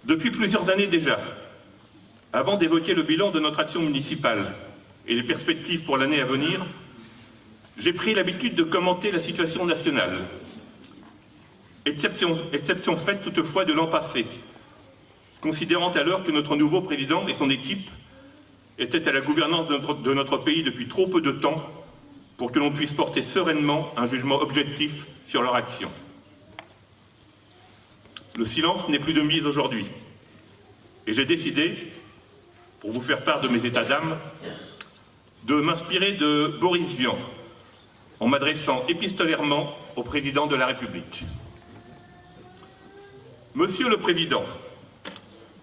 Depuis plusieurs années déjà, avant d'évoquer le bilan de notre action municipale et les perspectives pour l'année à venir, j'ai pris l'habitude de commenter la situation nationale. Exception faite toutefois de l'an passé, considérant alors que notre nouveau président et son équipe étaient à la gouvernance de notre pays depuis trop peu de temps pour que l'on puisse porter sereinement un jugement objectif sur leur action. Le silence n'est plus de mise aujourd'hui, et j'ai décidé, pour vous faire part de mes états d'âme, de m'inspirer de Boris Vian, en m'adressant épistolairement au président de la République. Monsieur le Président,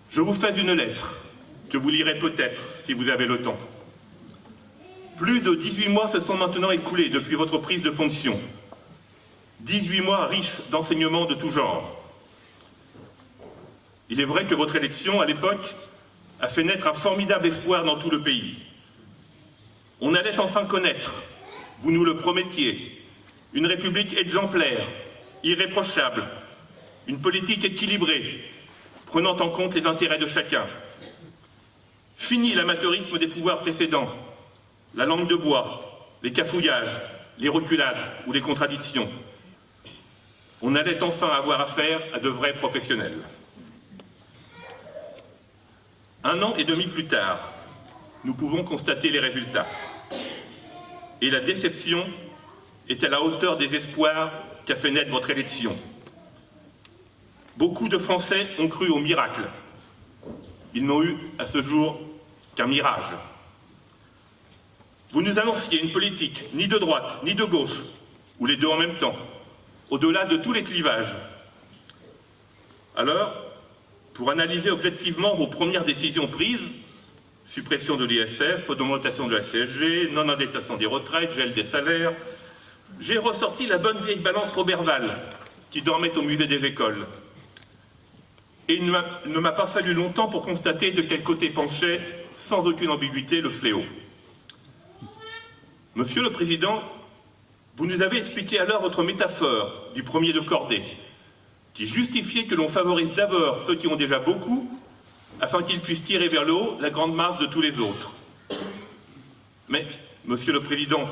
je vous fais une lettre que vous lirez peut-être si vous avez le temps. Plus de 18 mois se sont maintenant écoulés depuis votre prise de fonction. 18 mois riches d'enseignements de tout genre. Il est vrai que votre élection, à l'époque, a fait naître un formidable espoir dans tout le pays. On allait enfin connaître, vous nous le promettiez, une République exemplaire, irréprochable, une politique équilibrée, prenant en compte les intérêts de chacun. Fini l'amateurisme des pouvoirs précédents, la langue de bois, les cafouillages, les reculades ou les contradictions. On allait enfin avoir affaire à de vrais professionnels. 1 an et demi plus tard, nous pouvons constater les résultats. Et la déception est à la hauteur des espoirs qu'a fait naître votre élection. Beaucoup de Français ont cru au miracle. Ils n'ont eu à ce jour qu'un mirage. Vous nous annonciez une politique ni de droite ni de gauche, ou les deux en même temps, au-delà de tous les clivages. Alors, pour analyser objectivement vos premières décisions prises, suppression de l'ISF, augmentation de la CSG, non-indexation des retraites, gel des salaires, j'ai ressorti la bonne vieille balance Roberval, qui dormait au musée des écoles. Et il ne m'a pas fallu longtemps pour constater de quel côté penchait, sans aucune ambiguïté, le fléau. Monsieur le Président, vous nous avez expliqué alors votre métaphore du premier de cordée, qui justifiait que l'on favorise d'abord ceux qui ont déjà beaucoup, afin qu'ils puissent tirer vers le haut la grande masse de tous les autres. Mais, Monsieur le Président,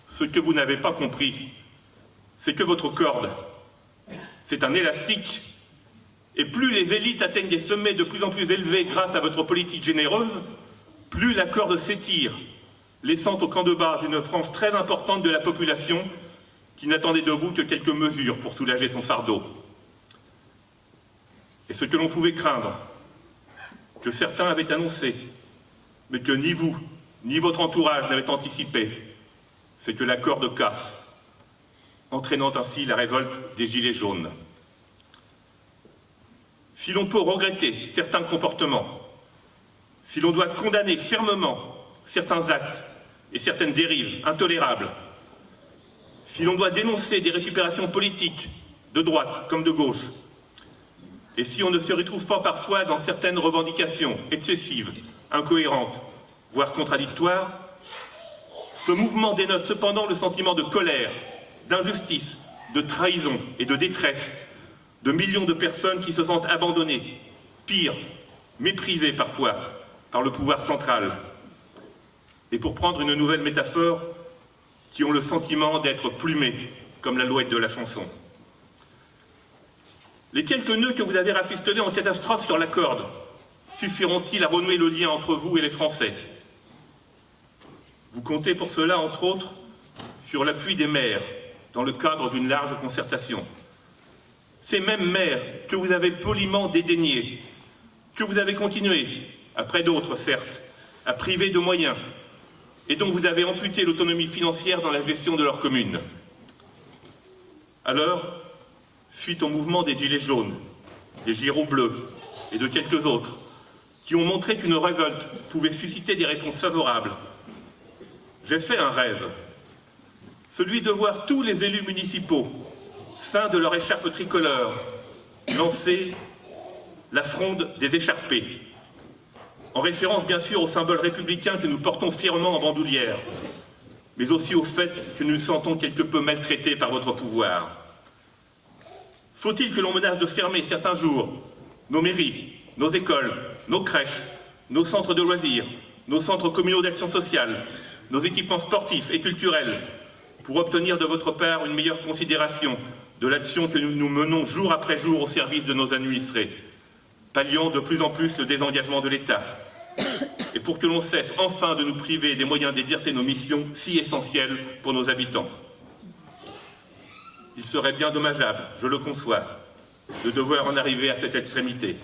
ce que vous n'avez pas compris, c'est que votre corde, c'est un élastique, et plus les élites atteignent des sommets de plus en plus élevés grâce à votre politique généreuse, plus la corde s'étire, laissant au camp de base une frange très importante de la population qui n'attendait de vous que quelques mesures pour soulager son fardeau. Et ce que l'on pouvait craindre, que certains avaient annoncé, mais que ni vous, ni votre entourage n'avaient anticipé, c'est que la corde casse, entraînant ainsi la révolte des Gilets jaunes. Si l'on peut regretter certains comportements, si l'on doit condamner fermement certains actes et certaines dérives intolérables, si l'on doit dénoncer des récupérations politiques, de droite comme de gauche, et si on ne se retrouve pas parfois dans certaines revendications excessives, incohérentes, voire contradictoires, ce mouvement dénote cependant le sentiment de colère, d'injustice, de trahison et de détresse de millions de personnes qui se sentent abandonnées, pire, méprisées parfois par le pouvoir central. Et pour prendre une nouvelle métaphore, qui ont le sentiment d'être plumés, comme l'alouette de la chanson. Les quelques nœuds que vous avez rafistolés en catastrophe sur la corde suffiront-ils à renouer le lien entre vous et les Français? Vous comptez pour cela, entre autres, sur l'appui des maires, dans le cadre d'une large concertation. Ces mêmes maires que vous avez poliment dédaignés, que vous avez continué, après d'autres certes, à priver de moyens, et dont vous avez amputé l'autonomie financière dans la gestion de leurs communes. Alors, suite au mouvement des Gilets jaunes, des Giraud bleus et de quelques autres, qui ont montré qu'une révolte pouvait susciter des réponses favorables, j'ai fait un rêve, celui de voir tous les élus municipaux, ceints de leur écharpe tricolore, lancer la fronde des écharpés, en référence bien sûr au symbole républicain que nous portons fièrement en bandoulière, mais aussi au fait que nous nous sentons quelque peu maltraités par votre pouvoir. Faut-il que l'on menace de fermer certains jours nos mairies, nos écoles, nos crèches, nos centres de loisirs, nos centres communaux d'action sociale, nos équipements sportifs et culturels, pour obtenir de votre part une meilleure considération de l'action que nous menons jour après jour au service de nos administrés, palliant de plus en plus le désengagement de l'État, et pour que l'on cesse enfin de nous priver des moyens d'exercer nos missions si essentielles pour nos habitants. Il serait bien dommageable, je le conçois, de devoir en arriver à cette extrémité.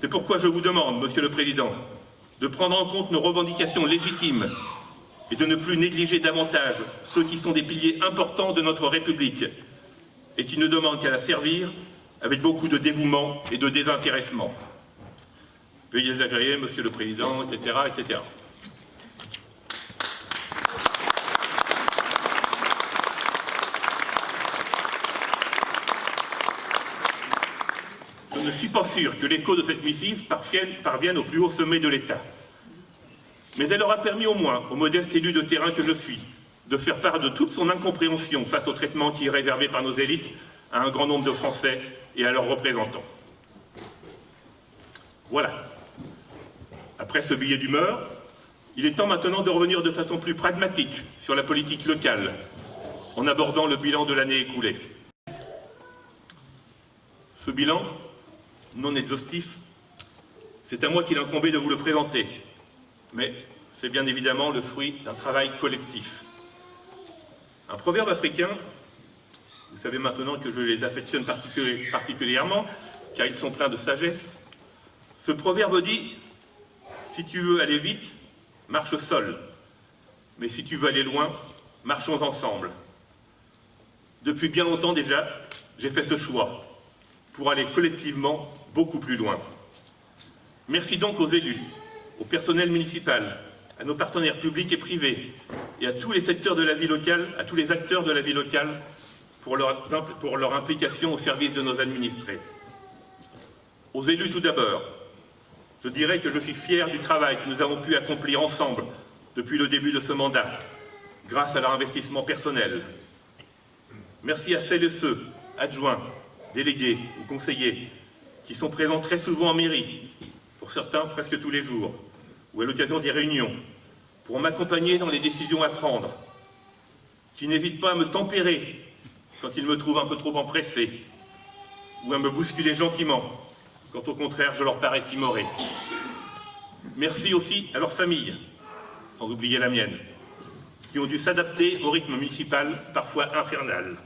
C'est pourquoi je vous demande, Monsieur le Président, de prendre en compte nos revendications légitimes et de ne plus négliger davantage ceux qui sont des piliers importants de notre République et qui ne demandent qu'à la servir avec beaucoup de dévouement et de désintéressement. Veuillez agréer, Monsieur le Président, etc., etc. Je ne suis pas sûr que l'écho de cette missive parvienne au plus haut sommet de l'État. Mais elle aura permis au moins, au modeste élu de terrain que je suis, de faire part de toute son incompréhension face au traitement qui est réservé par nos élites à un grand nombre de Français et à leurs représentants. Voilà. Après ce billet d'humeur, il est temps maintenant de revenir de façon plus pragmatique sur la politique locale, en abordant le bilan de l'année écoulée. Ce bilan, non exhaustif, c'est à moi qu'il incombait de vous le présenter, mais c'est bien évidemment le fruit d'un travail collectif. Un proverbe africain, vous savez maintenant que je les affectionne particulièrement, car ils sont pleins de sagesse, ce proverbe dit « Si tu veux aller vite, marche seul, mais si tu veux aller loin, marchons ensemble ». Depuis bien longtemps déjà, j'ai fait ce choix, pour aller collectivement beaucoup plus loin. Merci donc aux élus, au personnel municipal, à nos partenaires publics et privés, et à tous les secteurs de la vie locale, à tous les acteurs de la vie locale, pour leur implication au service de nos administrés. Aux élus tout d'abord, je dirais que je suis fier du travail que nous avons pu accomplir ensemble depuis le début de ce mandat, grâce à leur investissement personnel. Merci à celles et ceux, adjoints, délégués ou conseillers, qui sont présents très souvent en mairie, pour certains presque tous les jours, ou à l'occasion des réunions, pour m'accompagner dans les décisions à prendre, qui n'hésitent pas à me tempérer quand ils me trouvent un peu trop empressé, ou à me bousculer gentiment, quand au contraire je leur parais timoré. Merci aussi à leurs familles, sans oublier la mienne, qui ont dû s'adapter au rythme municipal, parfois infernal.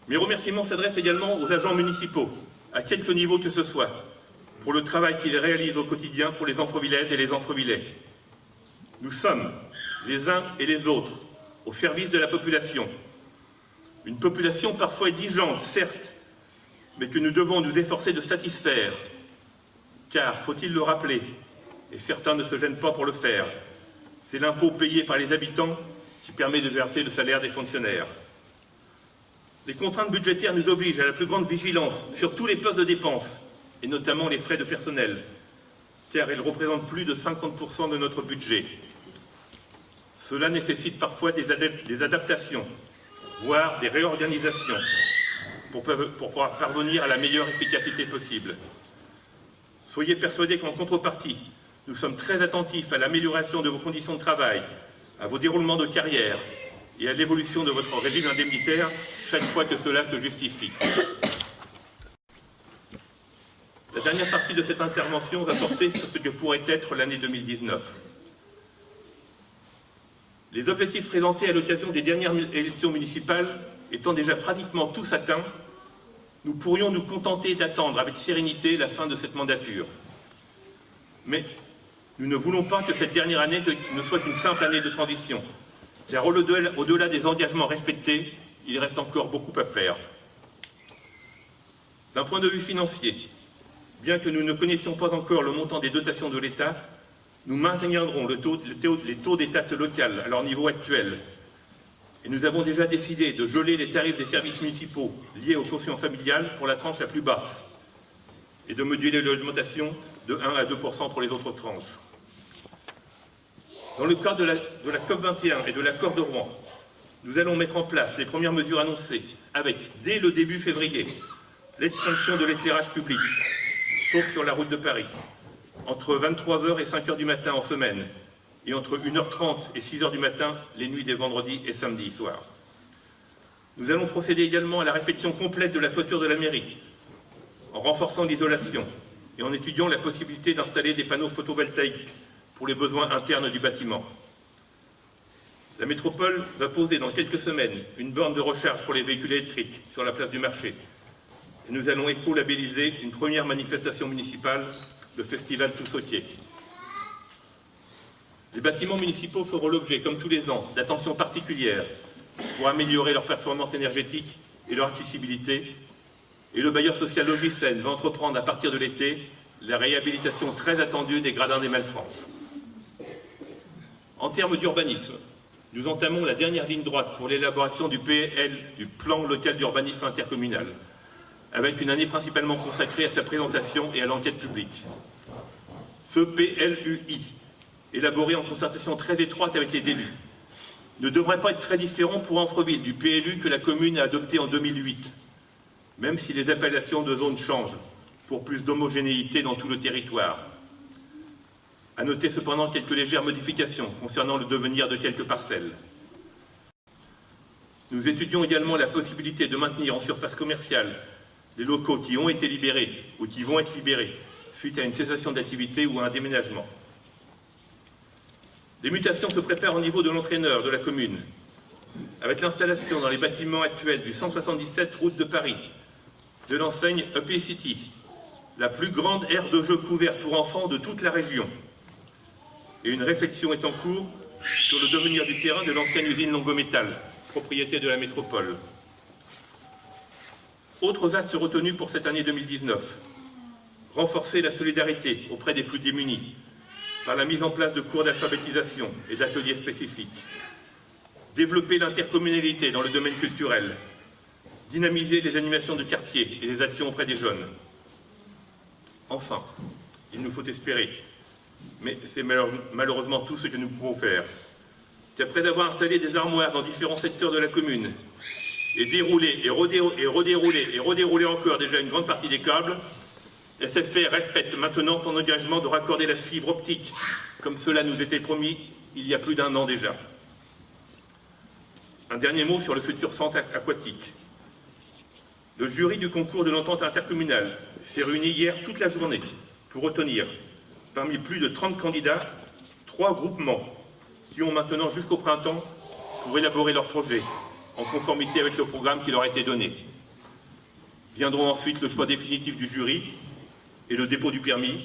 Mes remerciements s'adressent également aux agents municipaux, à quelque niveau que ce soit, pour le travail qu'ils réalisent au quotidien pour les Amfrevillaises et les Amfrevillais. Nous sommes, les uns et les autres, au service de la population. Une population parfois exigeante, certes, mais que nous devons nous efforcer de satisfaire, car, faut-il le rappeler, et certains ne se gênent pas pour le faire, c'est l'impôt payé par les habitants qui permet de verser le salaire des fonctionnaires. Les contraintes budgétaires nous obligent à la plus grande vigilance sur tous les postes de dépenses, et notamment les frais de personnel, car ils représentent plus de 50% de notre budget. Cela nécessite parfois des adaptations, voire des réorganisations, pour pouvoir parvenir à la meilleure efficacité possible. Soyez persuadés qu'en contrepartie, nous sommes très attentifs à l'amélioration de vos conditions de travail, à vos déroulements de carrière et à l'évolution de votre régime indemnitaire chaque fois que cela se justifie. La dernière partie de cette intervention va porter sur ce que pourrait être l'année 2019. Les objectifs présentés à l'occasion des dernières élections municipales étant déjà pratiquement tous atteints, nous pourrions nous contenter d'attendre avec sérénité la fin de cette mandature. Mais nous ne voulons pas que cette dernière année ne soit une simple année de transition, car au-delà des engagements respectés, il reste encore beaucoup à faire. D'un point de vue financier, bien que nous ne connaissions pas encore le montant des dotations de l'État, nous maintiendrons les taux des taxes locales à leur niveau actuel. Et nous avons déjà décidé de geler les tarifs des services municipaux liés au quotient familial pour la tranche la plus basse et de moduler l'augmentation de 1 à 2% pour les autres tranches. Dans le cadre de la COP21 et de l'accord de Rouen, nous allons mettre en place les premières mesures annoncées avec, dès le début février, l'extinction de l'éclairage public, sauf sur la route de Paris, entre 23 h et 5 h du matin en semaine, et entre 1 h 30 et 6 h du matin les nuits des vendredis et samedis soirs. Nous allons procéder également à la réfection complète de la toiture de la mairie, en renforçant l'isolation et en étudiant la possibilité d'installer des panneaux photovoltaïques pour les besoins internes du bâtiment. La métropole va poser dans quelques semaines une borne de recharge pour les véhicules électriques sur la place du marché. Et nous allons éco-labelliser une première manifestation municipale, le festival Toussautier. Les bâtiments municipaux feront l'objet, comme tous les ans, d'attention particulière pour améliorer leur performance énergétique et leur accessibilité. Et le bailleur social Logicène va entreprendre à partir de l'été la réhabilitation très attendue des gradins des Malefranches. En termes d'urbanisme, nous entamons la dernière ligne droite pour l'élaboration du PL, du plan local d'urbanisme intercommunal, avec une année principalement consacrée à sa présentation et à l'enquête publique. Ce PLUI, élaboré en concertation très étroite avec les élus, ne devrait pas être très différent pour Amfreville du PLU que la commune a adopté en 2008, même si les appellations de zones changent pour plus d'homogénéité dans tout le territoire. À noter cependant quelques légères modifications concernant le devenir de quelques parcelles. Nous étudions également la possibilité de maintenir en surface commerciale les locaux qui ont été libérés ou qui vont être libérés suite à une cessation d'activité ou à un déménagement. Des mutations se préparent au niveau de l'entraîneur de la commune, avec l'installation dans les bâtiments actuels du 177 route de Paris, de l'enseigne EP City, la plus grande aire de jeu couverte pour enfants de toute la région. Et une réflexion est en cours sur le devenir du terrain de l'ancienne usine Longométal, propriété de la métropole. Autres axes retenus pour cette année 2019. Renforcer la solidarité auprès des plus démunis par la mise en place de cours d'alphabétisation et d'ateliers spécifiques. Développer l'intercommunalité dans le domaine culturel. Dynamiser les animations de quartier et les actions auprès des jeunes. Enfin, il nous faut espérer, mais c'est malheureusement tout ce que nous pouvons faire, qu'après avoir installé des armoires dans différents secteurs de la commune, et déroulé et redéroulé encore déjà une grande partie des câbles, SFR respecte maintenant son engagement de raccorder la fibre optique, comme cela nous était promis il y a plus d'1 an déjà. Un dernier mot sur le futur centre aquatique. Le jury du concours de l'entente intercommunale s'est réuni hier toute la journée pour retenir, parmi plus de 30 candidats, 3 groupements qui ont maintenant jusqu'au printemps pour élaborer leur projet, en conformité avec le programme qui leur a été donné. Viendront ensuite le choix définitif du jury et le dépôt du permis,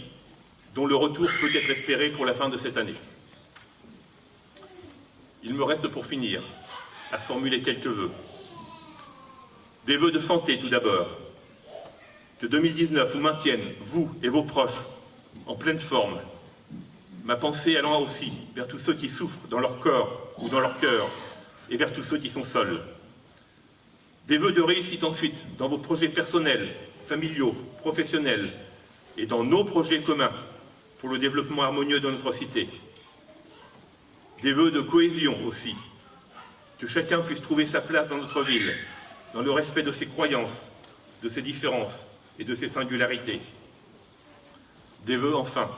dont le retour peut être espéré pour la fin de cette année. Il me reste pour finir à formuler quelques vœux. Des vœux de santé tout d'abord. Que 2019 vous maintienne, vous et vos proches, en pleine forme. Ma pensée allant aussi vers tous ceux qui souffrent dans leur corps ou dans leur cœur, et vers tous ceux qui sont seuls. Des vœux de réussite ensuite dans vos projets personnels, familiaux, professionnels, et dans nos projets communs pour le développement harmonieux de notre cité. Des vœux de cohésion aussi, que chacun puisse trouver sa place dans notre ville, dans le respect de ses croyances, de ses différences et de ses singularités. Des vœux enfin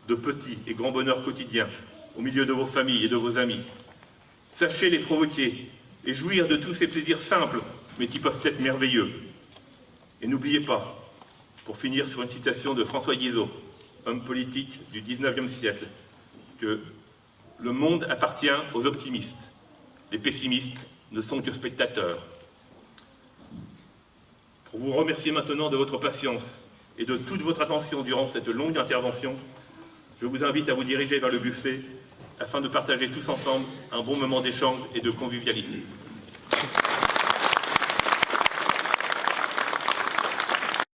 de petits et grands bonheurs quotidiens au milieu de vos familles et de vos amis. Sachez les provoquer et jouir de tous ces plaisirs simples, mais qui peuvent être merveilleux. Et n'oubliez pas, pour finir sur une citation de François Guizot, homme politique du XIXe siècle, que le monde appartient aux optimistes. Les pessimistes ne sont que spectateurs. Pour vous remercier maintenant de votre patience et de toute votre attention durant cette longue intervention, je vous invite à vous diriger vers le buffet afin de partager tous ensemble un bon moment d'échange et de convivialité.